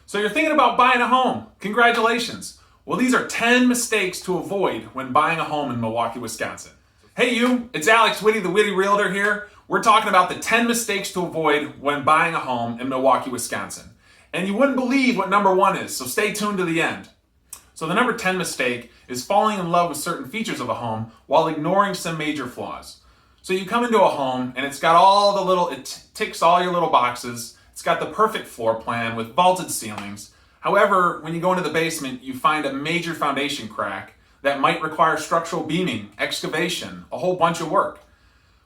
So you're thinking about buying a home. Congratulations. Well, these are 10 mistakes to avoid when buying a home in Milwaukee, Wisconsin. Hey you, it's Alex Whitty, the Witty Realtor here. We're talking about the 10 mistakes to avoid when buying a home in Milwaukee, Wisconsin. And you wouldn't believe what number one is, so stay tuned to the end. So the number 10 mistake is falling in love with certain features of a home while ignoring some major flaws. So you come into a home and it's got it ticks all your little boxes. It's got the perfect floor plan with vaulted ceilings. However, when you go into the basement, you find a major foundation crack that might require structural beaming, excavation, a whole bunch of work.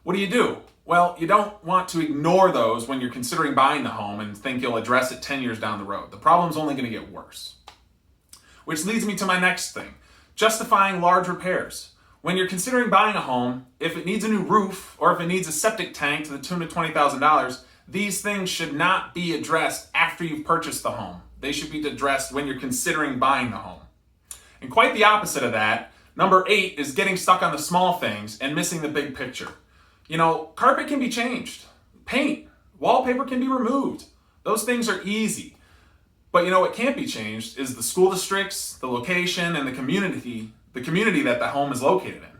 What do? Well, you don't want to ignore those when you're considering buying the home and think you'll address it 10 years down the road. The problem's only going to get worse. Which leads me to my next thing, justifying large repairs. When you're considering buying a home, if it needs a new roof or if it needs a septic tank to the tune of $20,000, these things should not be addressed after you've purchased the home. They should be addressed when you're considering buying the home. And quite the opposite of that, number 8 is getting stuck on the small things and missing the big picture. You know, carpet can be changed, paint, wallpaper can be removed. Those things are easy. But you know what can't be changed is the school districts, the location, and the community that the home is located in.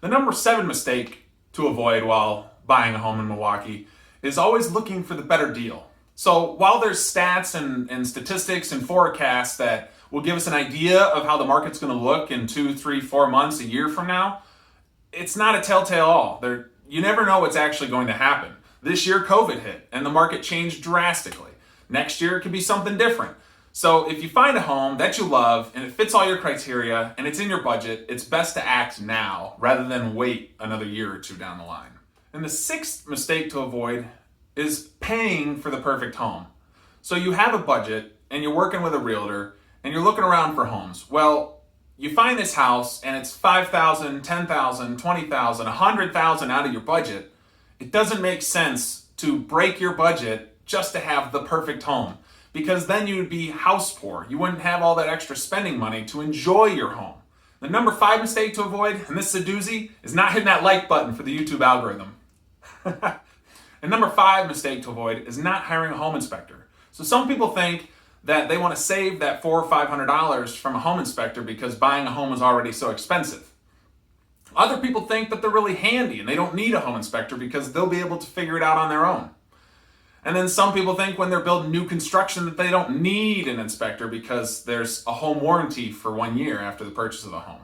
The number 7 mistake to avoid while buying a home in Milwaukee is always looking for the better deal. So while there's stats and statistics and forecasts that will give us an idea of how the market's going to look in 2, 3, 4 months, a year from now, it's not a telltale all. You never know what's actually going to happen. This year, COVID hit and the market changed drastically. Next year, it could be something different. So if you find a home that you love and it fits all your criteria and it's in your budget, it's best to act now rather than wait another year or two down the line. And the 6th mistake to avoid is paying for the perfect home. So you have a budget and you're working with a realtor and you're looking around for homes. Well, you find this house and it's $5,000, $10,000, $20,000, $100,000 out of your budget. It doesn't make sense to break your budget just to have the perfect home, because then you would be house poor. You wouldn't have all that extra spending money to enjoy your home. The number 5 mistake to avoid, and this is a doozy, is not hitting that like button for the YouTube algorithm. And number 5 mistake to avoid is not hiring a home inspector. So some people think that they want to save that $400 or $500 from a home inspector because buying a home is already so expensive. Other people think that they're really handy and they don't need a home inspector because they'll be able to figure it out on their own. And then some people think when they're building new construction that they don't need an inspector because there's a home warranty for 1 year after the purchase of the home.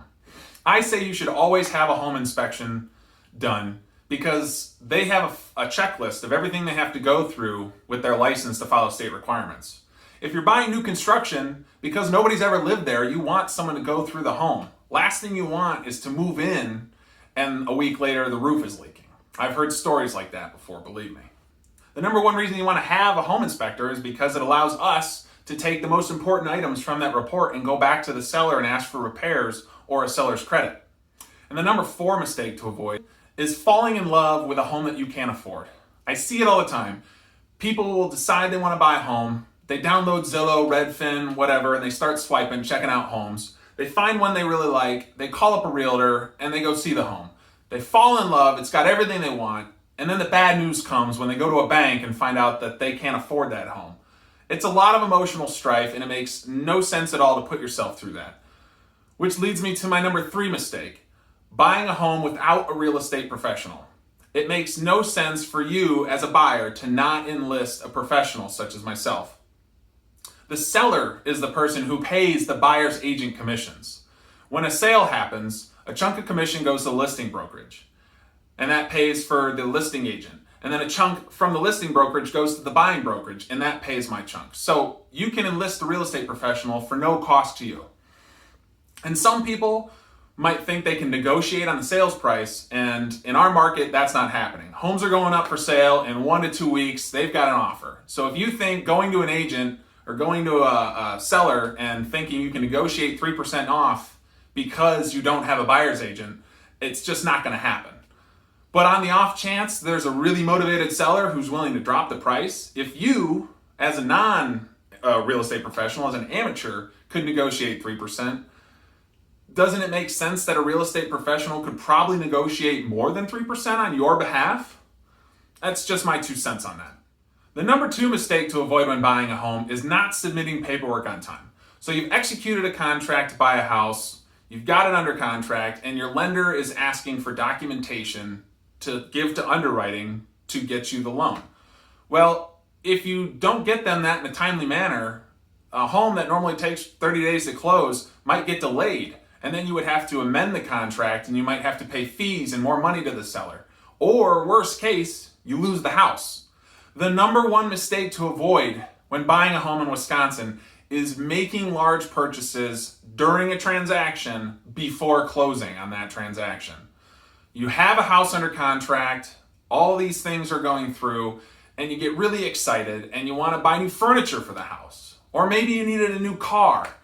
I say you should always have a home inspection done because they have a checklist of everything they have to go through with their license to follow state requirements. If you're buying new construction, because nobody's ever lived there, you want someone to go through the home. Last thing you want is to move in and a week later the roof is leaking. I've heard stories like that before, believe me. The number 1 reason you want to have a home inspector is because it allows us to take the most important items from that report and go back to the seller and ask for repairs or a seller's credit. And the number 4 mistake to avoid is falling in love with a home that you can't afford. I see it all the time. People will decide they want to buy a home. They download Zillow, Redfin, whatever, and they start swiping, checking out homes. They find one they really like, they call up a realtor, and they go see the home. They fall in love, it's got everything they want, and then the bad news comes when they go to a bank and find out that they can't afford that home. It's a lot of emotional strife, and it makes no sense at all to put yourself through that. Which leads me to my number 3 mistake, buying a home without a real estate professional. It makes no sense for you as a buyer to not enlist a professional such as myself. The seller is the person who pays the buyer's agent commissions. When a sale happens, a chunk of commission goes to the listing brokerage, and that pays for the listing agent. And then a chunk from the listing brokerage goes to the buying brokerage, and that pays my chunk. So you can enlist a real estate professional for no cost to you. And some people might think they can negotiate on the sales price, and in our market, that's not happening. Homes are going up for sale in 1 to 2 weeks, they've got an offer. So if you think going to an agent or going to a seller and thinking you can negotiate 3% off because you don't have a buyer's agent, it's just not going to happen. But on the off chance there's a really motivated seller who's willing to drop the price, if you, as a non-real estate professional, as an amateur, could negotiate 3%, doesn't it make sense that a real estate professional could probably negotiate more than 3% on your behalf? That's just my 2 cents on that. The number 2 mistake to avoid when buying a home is not submitting paperwork on time. So you've executed a contract to buy a house, you've got it under contract, and your lender is asking for documentation to give to underwriting to get you the loan. Well, if you don't get them that in a timely manner, a home that normally takes 30 days to close might get delayed, and then you would have to amend the contract and you might have to pay fees and more money to the seller. Or worst case, you lose the house. The number 1 mistake to avoid when buying a home in Wisconsin is making large purchases during a transaction before closing on that transaction. You have a house under contract, all these things are going through, and you get really excited and you want to buy new furniture for the house. Or maybe you needed a new car.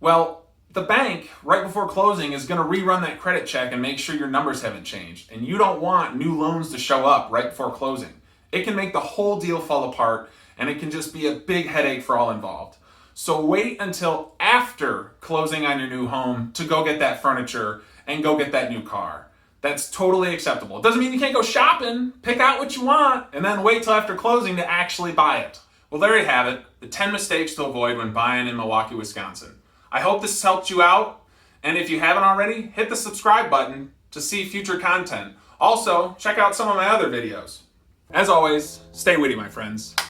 Well, the bank, right before closing, is going to rerun that credit check and make sure your numbers haven't changed. And you don't want new loans to show up right before closing. It can make the whole deal fall apart, and it can just be a big headache for all involved. So wait until after closing on your new home to go get that furniture and go get that new car. That's totally acceptable. It doesn't mean you can't go shopping, pick out what you want, and then wait till after closing to actually buy it. Well, there you have it, the 10 mistakes to avoid when buying in Milwaukee, Wisconsin. I hope this helped you out, and if you haven't already, hit the subscribe button to see future content. Also, check out some of my other videos. As always, stay witty, my friends.